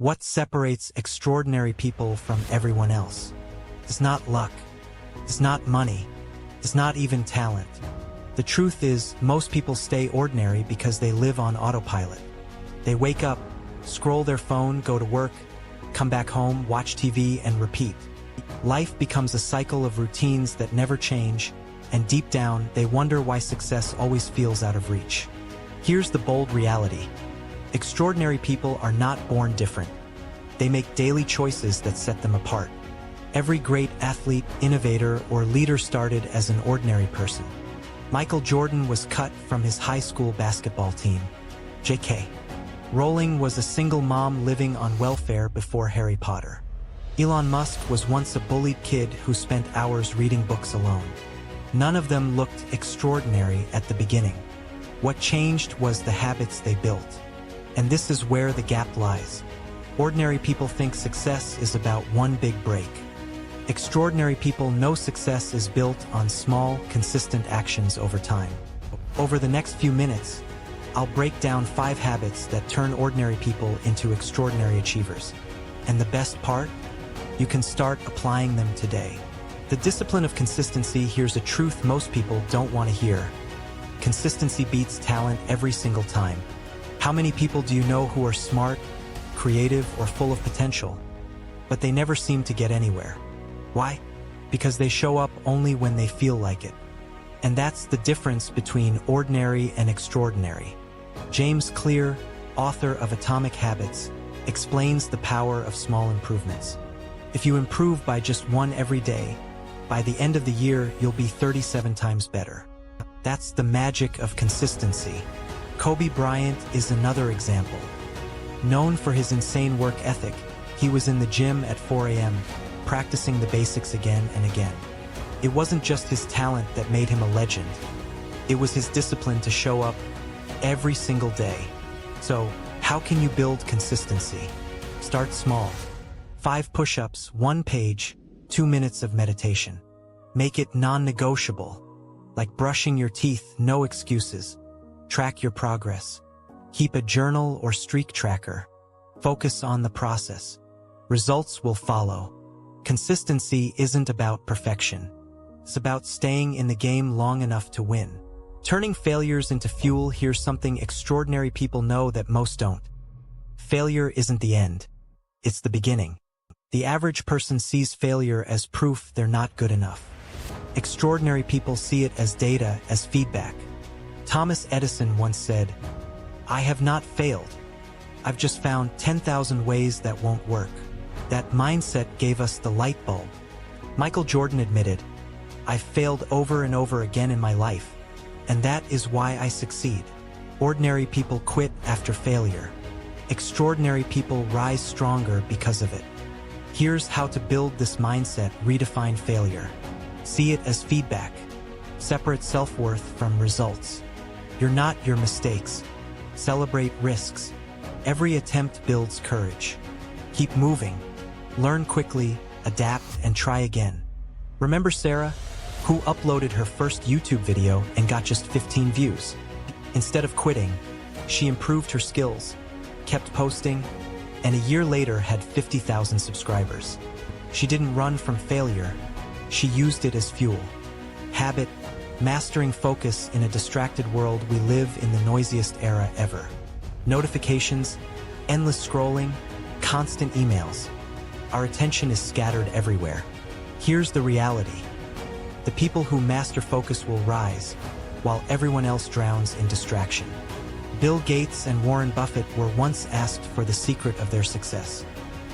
What separates extraordinary people from everyone else? It's not luck. It's not money. It's not even talent. The truth is, most people stay ordinary because they live on autopilot. They wake up, scroll their phone, go to work, come back home, watch TV, and repeat. Life becomes a cycle of routines that never change, and deep down, they wonder why success always feels out of reach. Here's the bold reality. Extraordinary people are not born different. They make daily choices that set them apart. Every great athlete, innovator, or leader started as an ordinary person. Michael Jordan was cut from his high school basketball team. J.K. Rowling was a single mom living on welfare before Harry Potter. Elon Musk was once a bullied kid who spent hours reading books alone. None of them looked extraordinary at the beginning. What changed was the habits they built. And this is where the gap lies. Ordinary people think success is about one big break. Extraordinary people know success is built on small, consistent actions over time. Over the next few minutes, I'll break down 5 habits that turn ordinary people into extraordinary achievers. And the best part? You can start applying them today. The discipline of consistency. Here's a truth most people don't want to hear. Consistency beats talent every single time. How many people do you know who are smart, creative, or full of potential, but they never seem to get anywhere? Why? Because they show up only when they feel like it. And that's the difference between ordinary and extraordinary. James Clear, author of Atomic Habits, explains the power of small improvements. If you improve by just one every day, by the end of the year, you'll be 37 times better. That's the magic of consistency. Kobe Bryant is another example. Known for his insane work ethic, he was in the gym at 4 a.m., practicing the basics again and again. It wasn't just his talent that made him a legend. It was his discipline to show up every single day. So, how can you build consistency? Start small. 5 push-ups, 1 page, 2 minutes of meditation. Make it non-negotiable. Like brushing your teeth, no excuses. Track your progress. Keep a journal or streak tracker. Focus on the process. Results will follow. Consistency isn't about perfection. It's about staying in the game long enough to win. Turning failures into fuel. Here's something extraordinary people know that most don't. Failure isn't the end. It's the beginning. The average person sees failure as proof they're not good enough. Extraordinary people see it as data, as feedback. Thomas Edison once said, "I have not failed. I've just found 10,000 ways that won't work." That mindset gave us the light bulb. Michael Jordan admitted, "I've failed over and over again in my life, and that is why I succeed." Ordinary people quit after failure. Extraordinary people rise stronger because of it. Here's how to build this mindset. Redefine failure. See it as feedback. Separate self-worth from results. You're not your mistakes. Celebrate risks. Every attempt builds courage. Keep moving. Learn quickly, adapt, and try again. Remember Sarah, who uploaded her first YouTube video and got just 15 views? Instead of quitting, she improved her skills, kept posting, and a year later had 50,000 subscribers. She didn't run from failure. She used it as fuel. Habit. Mastering focus. In a distracted world, we live in the noisiest era ever. Notifications, endless scrolling, constant emails. Our attention is scattered everywhere. Here's the reality. The people who master focus will rise, while everyone else drowns in distraction. Bill Gates and Warren Buffett were once asked for the secret of their success.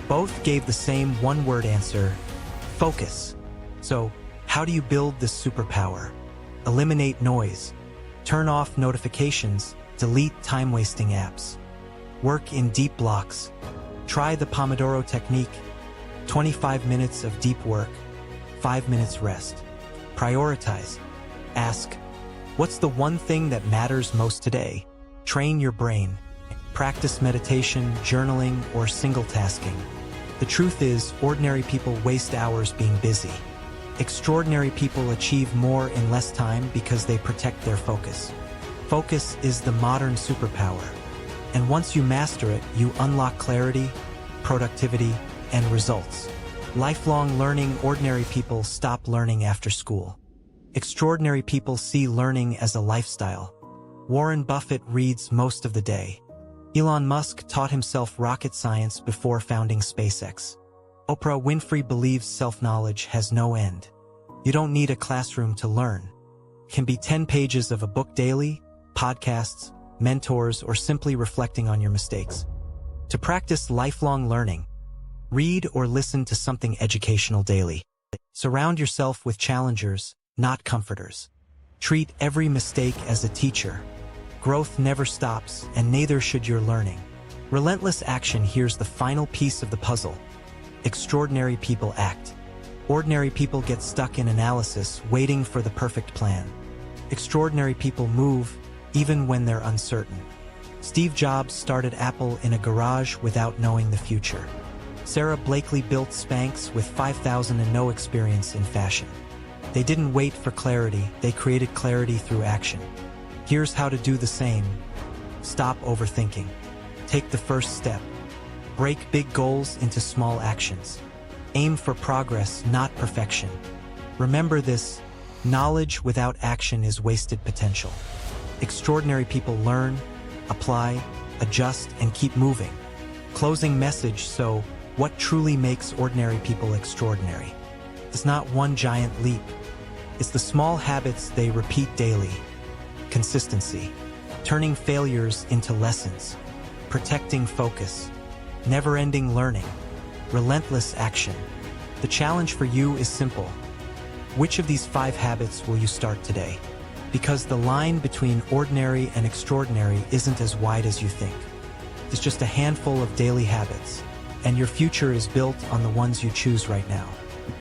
Both gave the same one-word answer: focus. So, how do you build this superpower? Eliminate noise. Turn off notifications. Delete time-wasting apps. Work in deep blocks. Try the Pomodoro technique. 25 minutes of deep work, 5 minutes rest. Prioritize. Ask, what's the one thing that matters most today? Train your brain. Practice meditation, journaling, or single tasking. The truth is, ordinary people waste hours being busy. Extraordinary people achieve more in less time because they protect their focus. Focus is the modern superpower. And once you master it, you unlock clarity, productivity, and results. Lifelong learning. Ordinary people stop learning after school. Extraordinary people see learning as a lifestyle. Warren Buffett reads most of the day. Elon Musk taught himself rocket science before founding SpaceX. Oprah Winfrey believes self-knowledge has no end. You don't need a classroom to learn. It can be 10 pages of a book daily, podcasts, mentors, or simply reflecting on your mistakes. To practice lifelong learning, read or listen to something educational daily. Surround yourself with challengers, not comforters. Treat every mistake as a teacher. Growth never stops, and neither should your learning. Relentless action. Here's the final piece of the puzzle. Extraordinary people act. Ordinary people get stuck in analysis, waiting for the perfect plan. Extraordinary people move, even when they're uncertain. Steve Jobs started Apple in a garage without knowing the future. Sarah Blakely built Spanx with 5,000 and no experience in fashion. They didn't wait for clarity, they created clarity through action. Here's how to do the same. Stop overthinking. Take the first step. Break big goals into small actions. Aim for progress, not perfection. Remember this: knowledge without action is wasted potential. Extraordinary people learn, apply, adjust, and keep moving. Closing message. So, what truly makes ordinary people extraordinary? It's not one giant leap. It's the small habits they repeat daily. Consistency. Turning failures into lessons. Protecting focus. Never-ending learning. Relentless action. The challenge for you is simple. Which of these 5 habits will you start today? Because the line between ordinary and extraordinary isn't as wide as you think. It's just a handful of daily habits, and your future is built on the ones you choose right now.